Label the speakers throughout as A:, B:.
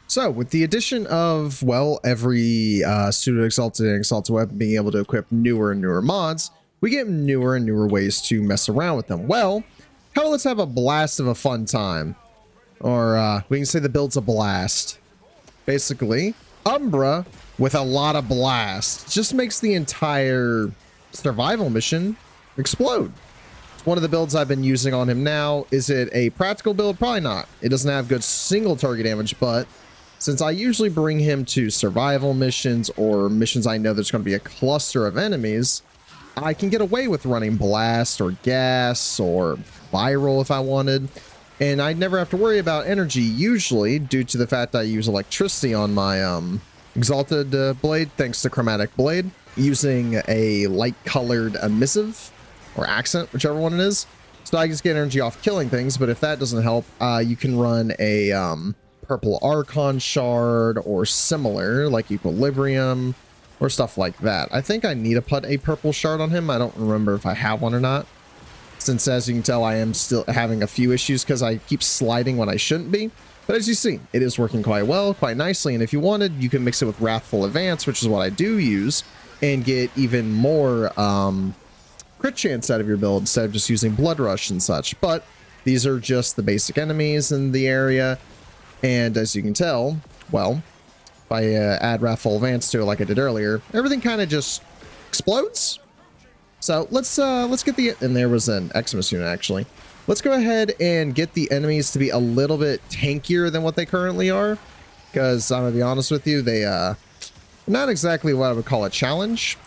A: So with the addition of, well, every Psuedo Exalted and Exalted weapon being able to equip newer and newer mods, we get newer and newer ways to mess around with them. Well, hell, let's have a blast of a fun time. Or we can say the build's a blast. Basically, Umbra with a lot of blast just makes the entire survival mission explode. It's one of the builds I've been using on him now. Is it a practical build? Probably not. It doesn't have good single target damage, but since I usually bring him to survival missions or missions I know there's going to be a cluster of enemies, I can get away with running blast or gas or viral if I wanted. And I never have to worry about energy usually due to the fact that I use electricity on my Exalted blade, thanks to Chromatic Blade, using a light colored emissive or accent, whichever one it is. So I just get energy off killing things, but if that doesn't help, you can run a purple Archon shard or similar, like Equilibrium or stuff like that. I think I need to put a purple shard on him. I don't remember if I have one or not, since as you can tell, I am still having a few issues because I keep sliding when I shouldn't be. But as you see, it is working quite well, quite nicely. And if you wanted, you can mix it with Wrathful Advance, which is what I do use, and get even more crit chance out of your build instead of just using Blood Rush and such. But these are just the basic enemies in the area. And as you can tell, well, if I add Wrathful Advance to it like I did earlier, everything kind of just explodes. So let's get the, and there was an Eximus unit actually. Let's go ahead and get the enemies to be a little bit tankier than what they currently are, because I'm gonna be honest with you, they not exactly what I would call a challenge.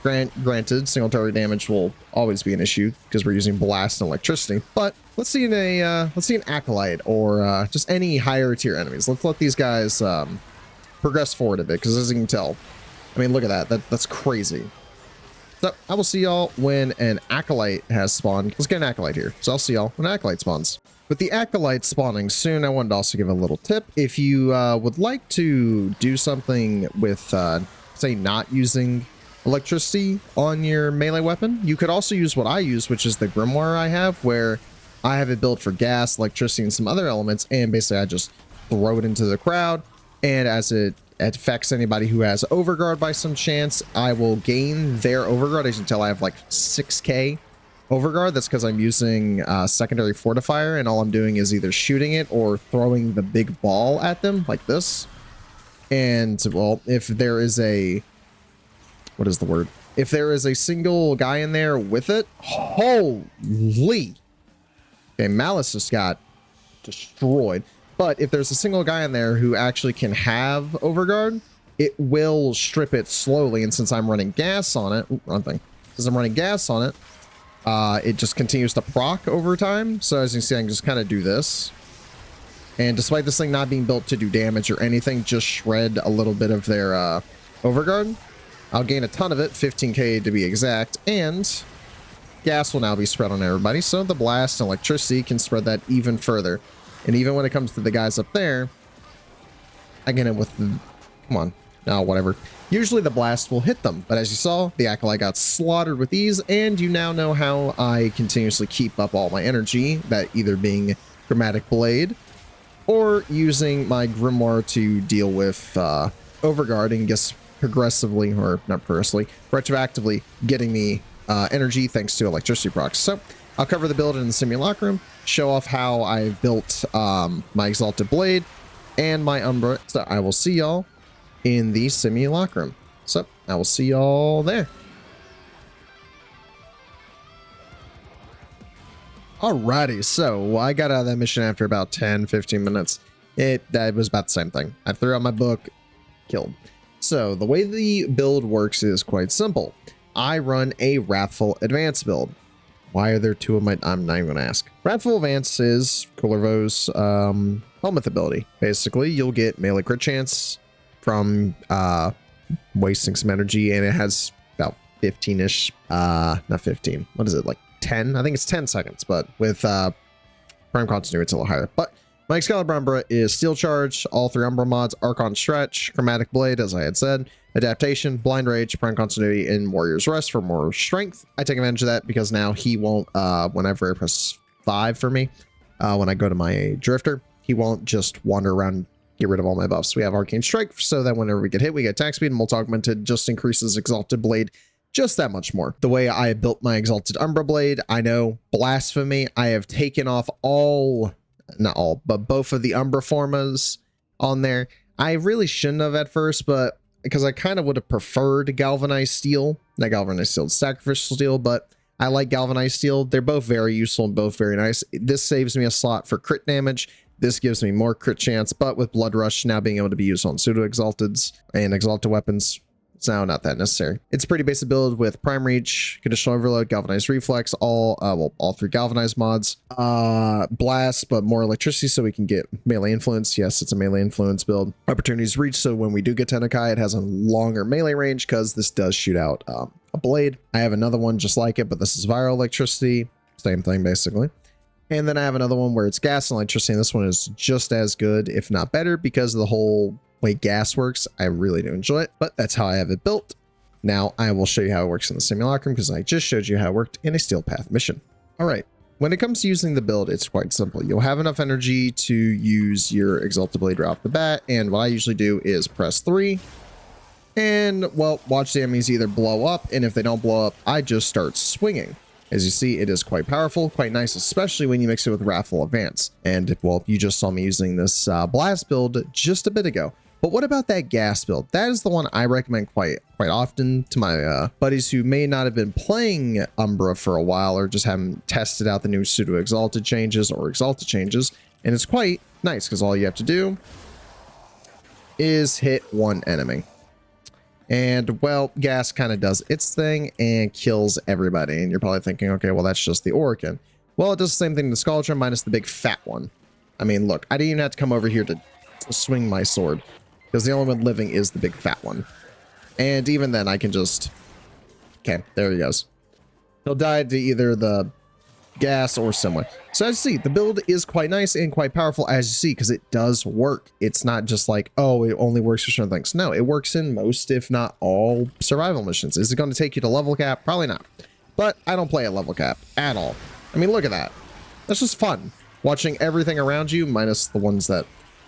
A: Granted, single target damage will always be an issue because we're using blast and electricity. But let's see an Acolyte or just any higher tier enemies. Let's let these guys progress forward a bit, because as you can tell, I mean, look at that. That's crazy. So I will see y'all when an Acolyte has spawned. Let's get an Acolyte here. So I'll see y'all when an Acolyte spawns. With the Acolyte spawning soon, I wanted to also give a little tip. If you would like to do something with, say, not using electricity on your melee weapon, you could also use what I use, which is the Grimoire I have, where I have it built for gas, electricity, and some other elements, and basically I just throw it into the crowd, and as it affects anybody who has overguard by some chance, I will gain their overguard. As you can tell, I have like 6k overguard. That's because I'm using secondary fortifier, and all I'm doing is either shooting it or throwing the big ball at them like this. And well, if there is a, what is the word? If there is a single guy in there with it, holy, okay, Malice just got destroyed. But if there's a single guy in there who actually can have overguard, it will strip it slowly. And since I'm running gas on it, since I'm running gas on it, it just continues to proc over time. So as you can see, I can just kind of do this. And despite this thing not being built to do damage or anything, just shred a little bit of their overguard. I'll gain a ton of it, 15k to be exact. And gas will now be spread on everybody. So the blast and electricity can spread that even further. And even when it comes to the guys up there, I get it with the, come on, no, whatever. Usually the blast will hit them, but as you saw, the Acolyte got slaughtered with ease, and you now know how I continuously keep up all my energy, that either being Chromatic Blade, or using my Grimoire to deal with overguard and just progressively, or not progressively, retroactively getting me energy thanks to electricity procs. So I'll cover the build in the Simulacrum, show off how I built my Exalted Blade and my Umbra. So I will see y'all in the Simulacrum. So I will see y'all there. Alrighty, so I got out of that mission after about 10-15 minutes. That was about the same thing. I threw out my book, killed. So the way the build works is quite simple. I run a Wrathful Advance build. Why are there two of my, I'm not even gonna ask. Wrathful Advance is Kullervo's helmet ability. Basically, you'll get melee crit chance from wasting some energy, and it has about 15-ish, not 15, what is it, like 10? I think it's 10 seconds, but with prime continuity it's a little higher. But my Excalibur Umbra is Steel Charge, all three Umbra mods, Archon Stretch, Chromatic Blade, as I had said, Adaptation, Blind Rage, Prime Continuity, and Warrior's Rest for more strength. I take advantage of that because now he won't, whenever I press 5 for me, when I go to my Drifter, he won't just wander around get rid of all my buffs. We have Arcane Strike, so that whenever we get hit, we get attack speed, and Multi Augmented just increases Exalted Blade just that much more. The way I built my Exalted Umbra Blade, I know, blasphemy, I have taken off all, not all, but both of the Umbra Formas on there. I really shouldn't have at first, but because I kind of would have preferred Galvanized Steel. Not Galvanized Steel, Sacrificial Steel, but I like Galvanized Steel. They're both very useful and both very nice. This saves me a slot for crit damage. This gives me more crit chance, but with Blood Rush now being able to be used on Psuedo Exalteds and Exalted weapons, it's now not that necessary. It's a pretty basic build with Prime Reach, Conditional Overload, Galvanized Reflex, all three Galvanized mods. Blast, but more electricity so we can get melee influence. Yes, it's a melee influence build. Opportunities Reach, so when we do get TennoCreate, it has a longer melee range because this does shoot out a blade. I have another one just like it, but this is Viral Electricity. Same thing, basically. And then I have another one where it's gas and electricity, and this one is just as good, if not better, because of the whole way gas works. I really do enjoy it, but that's how I have it built. Now I will show you how it works in the Simulacrum because I just showed you how it worked in a Steel Path mission. All right, when it comes to using the build, it's quite simple. You'll have enough energy to use your Exalted Blade right off the bat, and what I usually do is press 3 and, well, watch the enemies either blow up, and if they don't blow up, I just start swinging. As you see, it is quite powerful, quite nice, especially when you mix it with Wrathful Advance. And, well, you just saw me using this blast build just a bit ago. But what about that gas build? That is the one I recommend quite often to my buddies who may not have been playing Umbra for a while or just haven't tested out the new Pseudo Exalted changes or Exalted changes. And it's quite nice because all you have to do is hit one enemy. And, well, gas kind of does its thing and kills everybody. And you're probably thinking, okay, well, that's just the Oracle. Well, it does the same thing to the Sculpture minus the big fat one. I mean, look, I didn't even have to come over here to swing my sword because the only one living is the big fat one. And even then, I can just... Okay, there he goes. He'll die to either the gas or someone. So as you see, the build is quite nice and quite powerful, as you see, because it does work. It's not just like, oh, it only works for certain things. No, it works in most, if not all, survival missions. Is it going to take you to level cap? Probably not. But I don't play at level cap at all. I mean, look at that. That's just fun. Watching everything around you, minus the ones that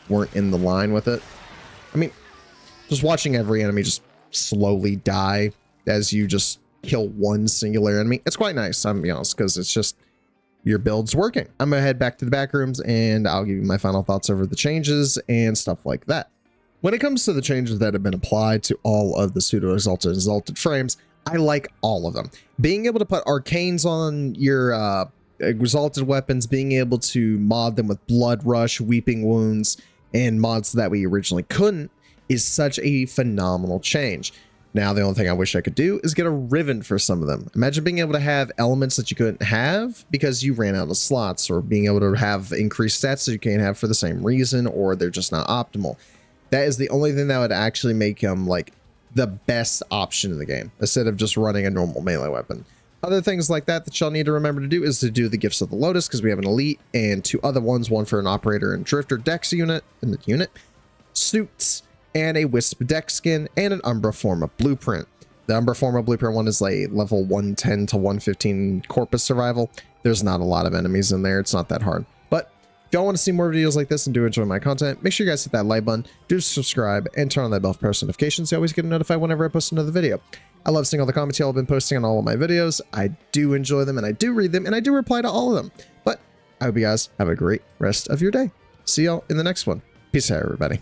A: weren't in the line with it. I mean, just watching every enemy just slowly die as you just kill one singular enemy. It's quite nice, I'm being honest, because it's just... your build's working. I'm gonna head back to the back rooms and I'll give you my final thoughts over the changes and stuff like that. When it comes to the changes that have been applied to all of the Pseudo Exalted and Exalted frames, I like all of them. Being able to put Arcanes on your Exalted weapons, being able to mod them with Blood Rush, Weeping Wounds, and mods that we originally couldn't is such a phenomenal change. Now, the only thing I wish I could do is get a Riven for some of them. Imagine being able to have elements that you couldn't have because you ran out of slots, or being able to have increased stats that you can't have for the same reason, or they're just not optimal. That is the only thing that would actually make them like the best option in the game, instead of just running a normal melee weapon. Other things like that that y'all need to remember to do is to do the Gifts of the Lotus, because we have an Elite and two other ones, one for an Operator and Drifter Dex unit, suits, and a Wisp Dex skin, and an Umbra Forma Blueprint. The Umbra Forma Blueprint one is a level 110 to 115 Corpus Survival. There's not a lot of enemies in there. It's not that hard. But if y'all want to see more videos like this and do enjoy my content, make sure you guys hit that like button, do subscribe, and turn on that bell for post notifications so you always get notified whenever I post another video. I love seeing all the comments y'all have been posting on all of my videos. I do enjoy them, and I do read them, and I do reply to all of them. But I hope you guys have a great rest of your day. See y'all in the next one. Peace out, everybody.